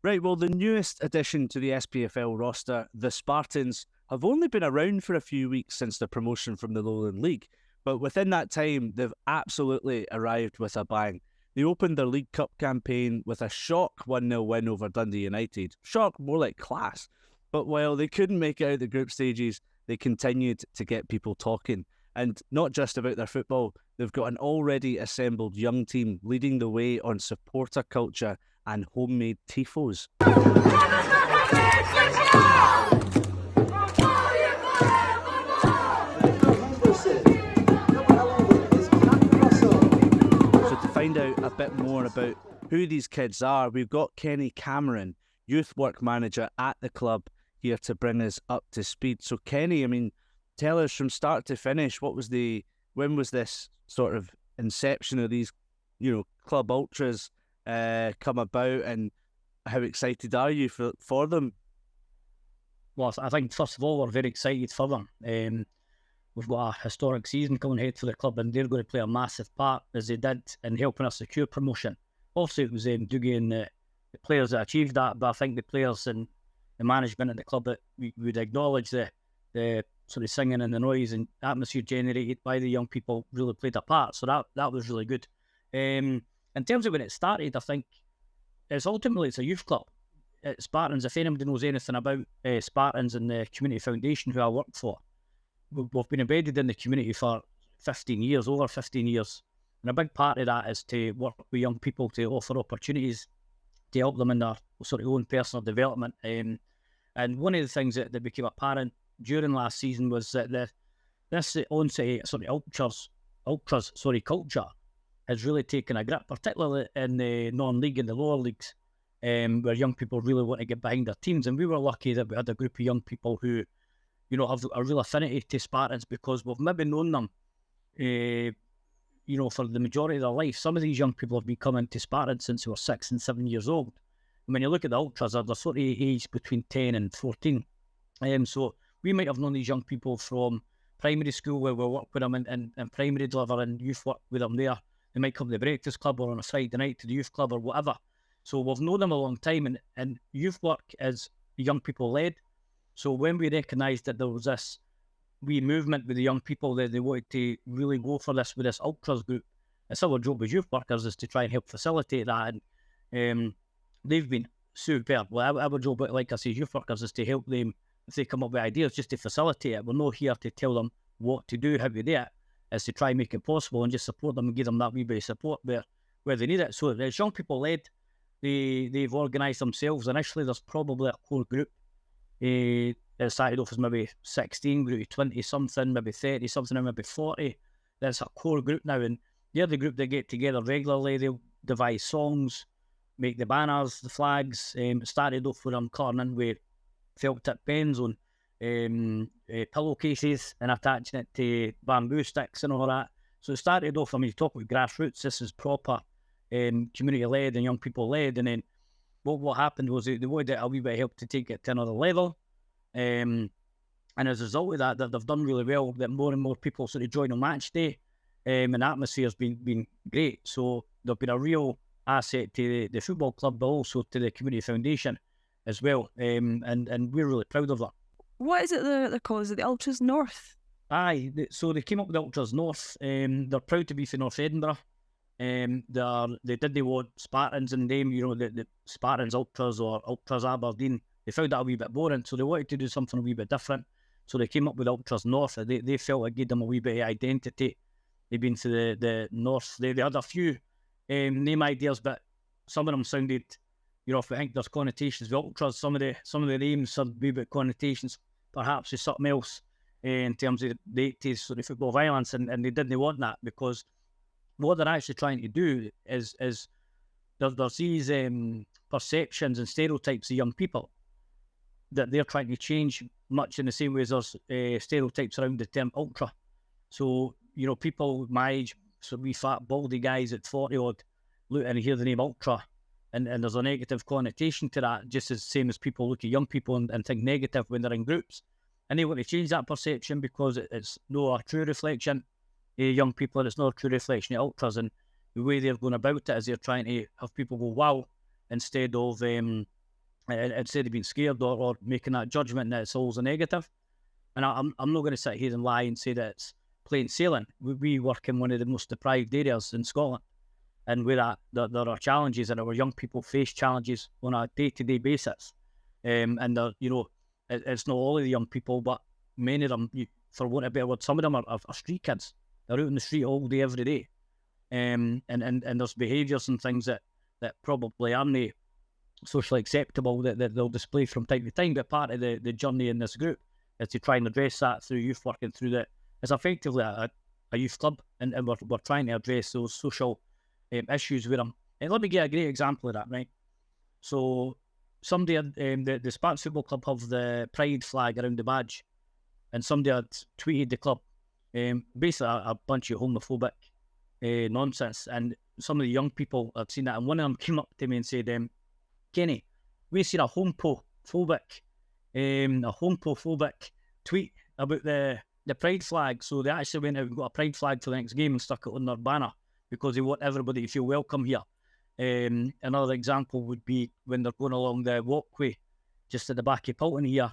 Right, well, the newest addition to the SPFL roster, the Spartans, have only been around for a few weeks since the promotion from the Lowland League, but within that time, they've absolutely arrived with a bang. They opened their League Cup campaign with a shock 1-0 win over Dundee United. Shock, more like class. But while they couldn't make it out the group stages, they continued to get people talking. And not just about their football, they've got an already assembled young team leading the way on supporter culture and homemade tifos. So to find out a bit more about who these kids are, we've got Kenny Cameron, youth work manager at the club, here to bring us up to speed. So Kenny, I mean, tell us from start to finish, when was this sort of inception of these, club ultras come about, and how excited are you for them? Well, I think first of all, we're very excited for them. We've got a historic season coming ahead for the club, and they're going to play a massive part, as they did, in helping us secure promotion. Obviously, it was Doogie and the players that achieved that, but I think the players and the management at the club that we would acknowledge the sort of singing and the noise and atmosphere generated by the young people really played a part. So that was really good. In terms of when it started, I think it's a youth club. Spartans, if anybody knows anything about Spartans and the Community Foundation, who I work for, we've been embedded in the community for 15 years, over 15 years. And a big part of that is to work with young people to offer opportunities to help them in their sort of own personal development. And one of the things that became apparent during last season was that this onset sort of ultras culture has really taken a grip, particularly in the non-league and the lower leagues, where young people really want to get behind their teams. And we were lucky that we had a group of young people who, have a real affinity to Spartans, because we've maybe known them, for the majority of their life. Some of these young people have been coming to Spartans since they were 6 and 7 years old. And when you look at the ultras, they're sort of aged between 10 and 14. So we might have known these young people from primary school, where we work with them in primary deliver and youth work with them there. They might come to the Breakfast Club or on a Friday night to the youth club or whatever. So we've known them a long time, and youth work is young people led. So when we recognised that there was this wee movement with the young people, that they wanted to really go for this with this ultras group, it's our job as youth workers is to try and help facilitate that. And they've been superb. Well, our job, like I say, youth workers, is to help them if they come up with ideas, just to facilitate it. We're not here to tell them what to do, how to do it. Is to try and make it possible and just support them and give them that wee bit of support where they need it. So as young people led, they've organised themselves. Initially, there's probably a core group. It started off as maybe 16, grew to 20-something, maybe 30-something, and maybe 40. There's a core group now, and they're the group that get together regularly. They'll devise songs, make the banners, the flags. It started off with them cutting in with felt tip pens on pillowcases and attaching it to bamboo sticks and all that. So it started off, you talk about grassroots, this is proper community led and young people led. And then what happened was they wanted a wee bit of help to take it to another level. And as a result of that they've done really well, that more and more people sort of join on match day. And the atmosphere has been great. So they've been a real asset to the football club, but also to the Community Foundation as well. And we're really proud of that. What is it they're called? Is it the Ultras North? Aye, so they came up with the Ultras North. They're proud to be from North Edinburgh. They didn't want Spartans in them, the Spartans Ultras or Ultras Aberdeen. They found that a wee bit boring, so they wanted to do something a wee bit different. So they came up with Ultras North. They felt it gave them a wee bit of identity. They've been to the North. They had a few name ideas, but some of them sounded, if we think there's connotations with Ultras, some of the names had a wee bit connotations, perhaps with something else in terms of the 80s sort of football violence, and they didn't want that, because what they're actually trying to do is there's these perceptions and stereotypes of young people that they're trying to change, much in the same way as there's stereotypes around the term ultra. So, people my age, so we fat baldy guys at 40 odd, look and hear the name ultra, and there's a negative connotation to that, just as same as people look at young people and think negative when they're in groups. And they want to change that perception, because it's not a true reflection of young people, and it's not a true reflection of ultras. And the way they're going about it is they're trying to have people go wow, instead of instead of being scared or making that judgment that it's always a negative. And I'm not going to sit here and lie and say that it's plain sailing. We work in one of the most deprived areas in Scotland, and with that, there are challenges, and our young people face challenges on a day-to-day basis. And it's not all of the young people, but many of them, for want of a better word, some of them are street kids. They're out in the street all day, every day. And there's behaviours and things that probably aren't socially acceptable that they'll display from time to time. But part of the journey in this group is to try and address that through youth work and through that. It's effectively a youth club, and we're trying to address those social issues with them. And let me get a great example of that, right? So somebody had, the Spartans Football Club have the pride flag around the badge, and somebody had tweeted the club basically a bunch of homophobic nonsense, and some of the young people had seen that, and one of them came up to me and said, Kenny, we've seen a homophobic tweet about the pride flag, so they actually went out and got a pride flag for the next game and stuck it on their banner because they want everybody to feel welcome here. Another example would be when they're going along the walkway just at the back of Poulton here,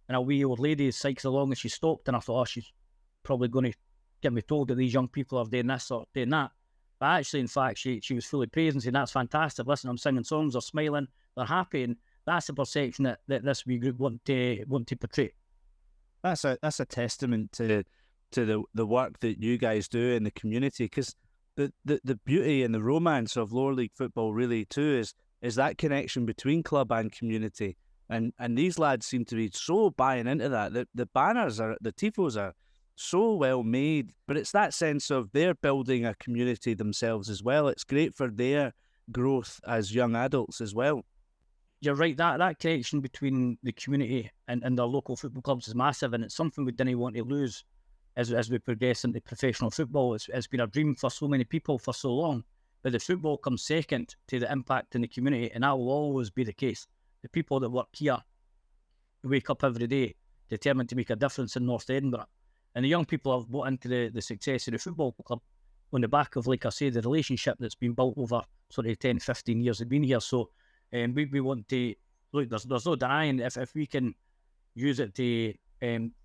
and a wee old lady cycles along and she stopped, and I thought, she's probably going to get me told that these young people are doing this or doing that. But actually, in fact, she was fully praising, saying, that's fantastic, listen, I'm singing songs, they're smiling, they're happy, and that's the perception that this wee group want to portray. That's a testament to the work that you guys do in the community, because the beauty and the romance of lower league football really too is that connection between club and community, and these lads seem to be so buying into that. The banners the tifos are so well made, but it's that sense of they're building a community themselves as well. It's great for their growth as young adults as well. You're right, that connection between the community and their local football clubs is massive, and it's something we didn't want to lose as we progress into professional football. It's been a dream for so many people for so long, but the football comes second to the impact in the community, and that will always be the case. The people that work here wake up every day determined to make a difference in North Edinburgh, and the young people have bought into the success of the football club on the back of, like I say, the relationship that's been built over sort of 10, 15 years they've been here. So we want to, look, there's no denying if we can use it to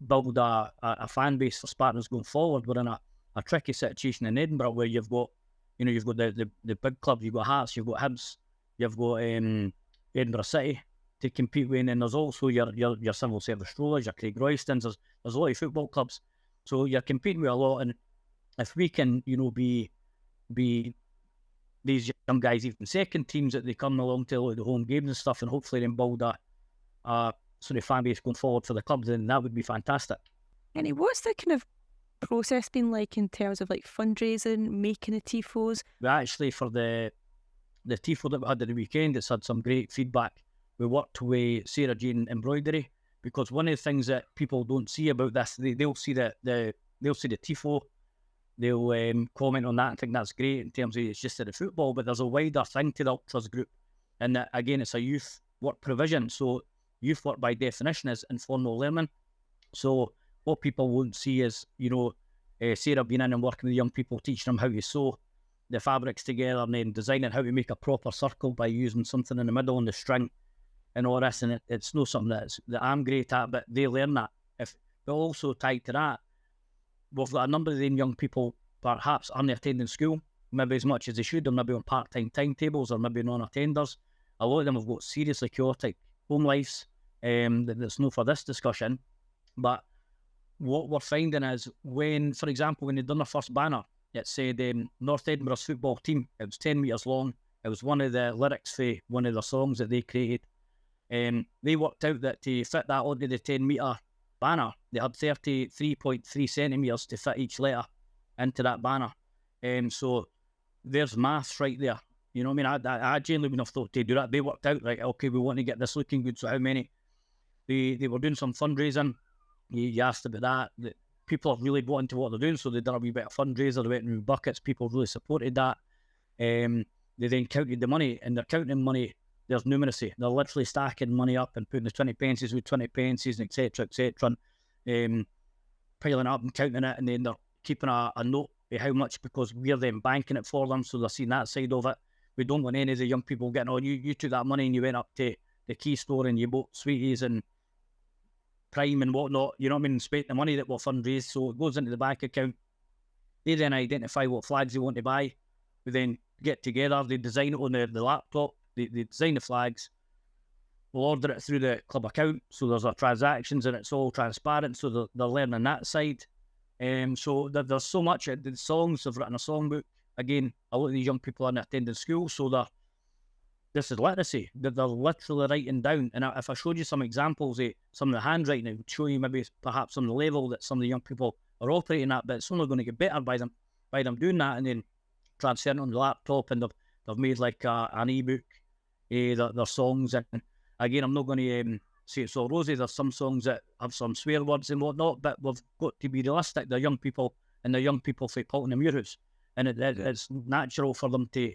build a fan base for Spartans going forward. We're in a tricky situation in Edinburgh where you've got the big clubs, you've got Hearts, you've got Hibs, you've got Edinburgh City to compete with, and then there's also your civil service strollers, your Craig Roystons. There's a lot of football clubs, so you're competing with a lot. And if we can, be these young guys, even second teams, that they come along to the home games and stuff, and hopefully then build a sort of fan base going forward for the clubs, then that would be fantastic. Kenny, what's the kind of process been like in terms of like fundraising, making the tifos? We actually, for the tifo that we had at the weekend, it's had some great feedback. We worked with Sarah Jane Embroidery, because one of the things that people don't see about this, they'll see the tifo, they'll comment on that and think that's great in terms of it's just at the football, but there's a wider thing to the Ultras group, and that, again, it's a youth work provision. So youth work by definition is informal learning. So what people won't see is, Sarah being in and working with young people, teaching them how to sew the fabrics together, and then designing how to make a proper circle by using something in the middle and the string and all this. And it's not something that I'm great at, but they learn that. But also tied to that, we've got a number of them young people perhaps aren't attending school maybe as much as they should, or maybe on part-time timetables, or maybe non-attenders. A lot of them have got seriously chaotic home lives. That's not for this discussion, but what we're finding is when, for example, when they'd done their first banner, it said North Edinburgh's football team. It was 10 metres long. It was one of the lyrics for one of the songs that they created. They worked out that to fit that onto the 10-metre banner, they had 33.3 centimetres to fit each letter into that banner. So there's maths right there. You know what I mean? I genuinely wouldn't have thought to do that. They worked out, right, okay, we want to get this looking good, so how many? They were doing some fundraising. You asked about that. People have really bought into what they're doing, so they've done a wee bit of fundraiser. They went in with buckets. People really supported that. They then counted the money, and they're counting money. There's numeracy. They're literally stacking money up and putting the 20 pences with 20 pences, and etc., and piling up and counting it, and then they're keeping a note of how much, because we're then banking it for them, so they're seeing that side of it. We don't want any of the young people getting, oh, you took that money and you went up to the key store and you bought sweeties and Prime and whatnot, you know what I mean, spent the money that we're fundraised, so it goes into the bank account. They then identify what flags they want to buy. We then get together, they design it on the laptop, they design the flags, we'll order it through the club account, so there's our transactions and it's all transparent, so they're learning that side. So there's so much. The songs, they've written a songbook. Again, a lot of these young people aren't attending school, so this is literacy. They're literally writing down. And if I showed you some examples of some of the handwriting, it would show you maybe perhaps some of the level that some of the young people are operating at, but it's only going to get better by them doing that and then transferring it on the laptop, and they've made like an ebook, their songs. And again, I'm not going to say it's all rosy. There's some songs that have some swear words and whatnot, but we've got to be realistic. They're young people, and they're young people for Polton and Muirhouse, and it's natural for them to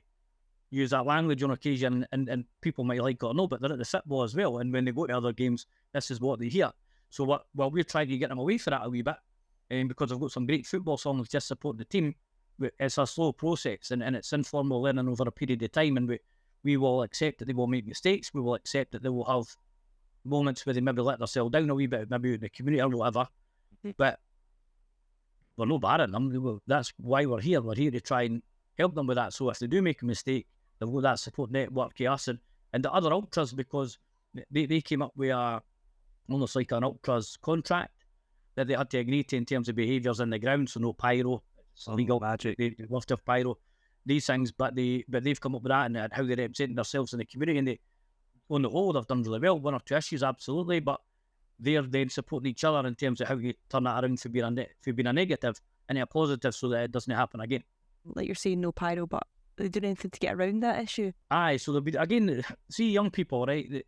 use that language on occasion, and people might like it or not, but they're at the football as well, and when they go to other games, this is what they hear. So we're trying to get them away from that a wee bit, because I've got some great football songs just supporting the team. It's a slow process, and it's informal learning over a period of time, and we will accept that they will make mistakes. We will accept that they will have moments where they maybe let themselves down a wee bit, maybe in the community or whatever, but we're not barring them. That's why we're here. We're here to try and help them with that. So if they do make a mistake, they've got that support network to us and the other ultras, because they came up with almost like an ultras contract that they had to agree to in terms of behaviours in the ground. So no pyro, it's illegal. Magic. They love to have pyro, these things, but they've come up with that and how they represent themselves in the community. And on the whole, they've done really well. One or two issues, absolutely, but they're then supporting each other in terms of how you turn that around for being a negative into a positive, so that it doesn't happen again. Like you're saying, no pyro, but are they doing anything to get around that issue? Aye, so there'll be, again, see young people, right?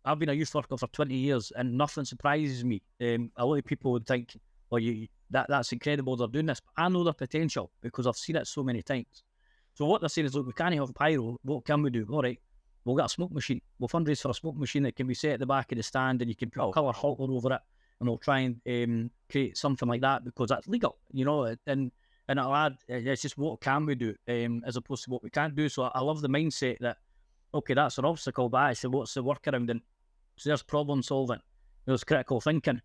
I've been a youth worker for 20 years and nothing surprises me. A lot of people would think, well, that's incredible they're doing this, but I know their potential because I've seen it so many times. So what they're saying is, look, we can't have pyro, what can we do? All right, we'll get a smoke machine. We'll fundraise for a smoke machine that can be set at the back of the stand, and you can put a colour halter over it, and we'll try and create something like that because that's legal, you know, and it'll add, it's just what can we do as opposed to what we can't do. So I love the mindset that, okay, that's an obstacle, but actually what's the workaround? And so there's problem solving, there's critical thinking.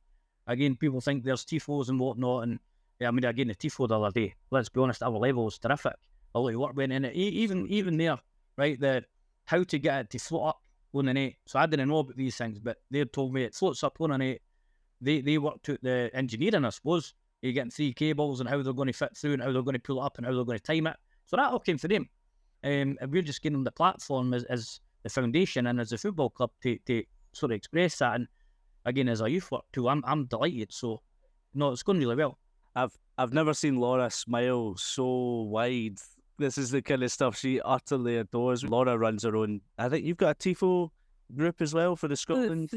Again, people think there's TIFOs and whatnot, and I mean, again, the TIFO the other day, let's be honest, our level was terrific. A lot of work went in it, even there, right, how to get it to float up on the net. So I didn't know about these things, but they told me it floats up on the net. They worked out the engineering, I suppose. You're getting 3 cables and how they're going to fit through and how they're going to pull it up and how they're going to time it. So that all came from them. And we're just giving them the platform as the foundation and as a football club to sort of express that. And again, as a youth work too, I'm delighted. So, no, it's going really well. I've never seen Laura smile so wide. This is the kind of stuff she utterly adores. Laura runs her own. I think you've got a TIFO group as well for the Scotland.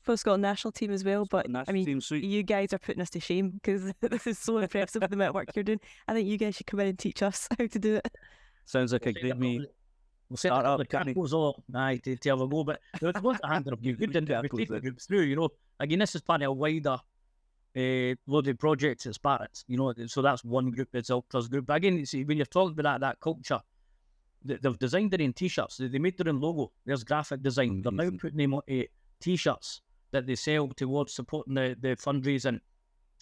For the Scotland national team as well, but I mean, team, you guys are putting us to shame because this is so impressive with the amount of work you're doing. I think you guys should come in and teach us how to do it. Sounds like a great me. We'll set up the campus all night to have a go, but there's one hand of you good and we take the groups through, you know. Again, this is part of a wider loaded projects at Spartans, you know, so that's one group, it's Ultras group. But again, see, when you're talking about that culture, they've designed their own t-shirts, they made their own logo, there's graphic design, they're now putting them on t-shirts that they sell towards supporting the fundraising.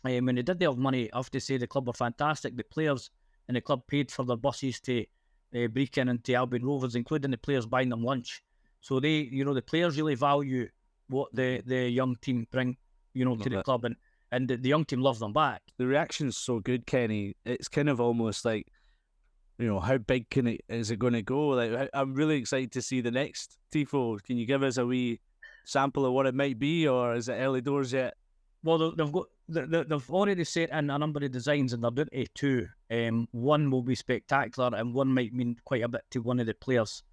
When they did have money, I have to say the club were fantastic. The players and the club paid for their buses to Brechin and to Albion Rovers, including the players buying them lunch. So they, you know, the players really value what the young team bring, you know, to the club, and the young team love them back. The reaction's so good, Kenny. It's kind of almost like, you know, how big is it going to go? Like, I'm really excited to see the next TIFO. Can you give us a wee sample of what it might be, or is it early doors yet? Well, they've already set in a number of designs, and they're doing it 2. One will be spectacular, and one might mean quite a bit to one of the players.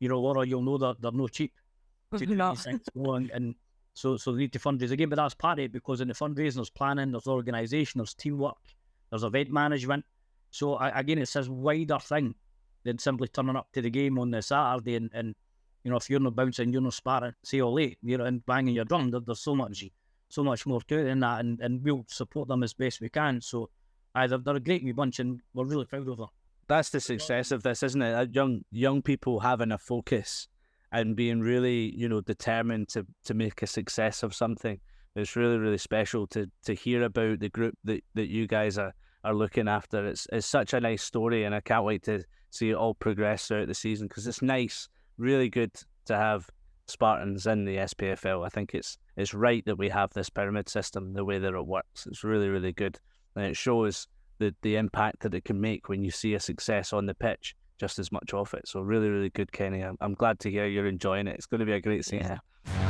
You know, Laura, you'll know that they're no cheap. And so they need to fundraise again, but that's part of it, because in the fundraising there's planning, there's organisation, there's teamwork, there's event management. So again, it's this wider thing than simply turning up to the game on the Saturday and you know, if you're not bouncing, you're not Spartan, say all late, you know, and banging your drum. There's so much more to it than that, and we'll support them as best we can. So they're a great wee bunch, and we're really proud of them. That's the success of this, isn't it? Young people having a focus and being really, determined to make a success of something. It's really, really special to hear about the group that you guys are looking after. It's such a nice story, and I can't wait to see it all progress throughout the season, because it's nice, really good to have Spartans in the SPFL. I think it's right that we have this pyramid system the way that it works. It's really, really good, and it shows the impact that it can make when you see a success on the pitch just as much of it. So really, really good, Kenny. I'm glad to hear you're enjoying it. It's going to be a great season. Yeah.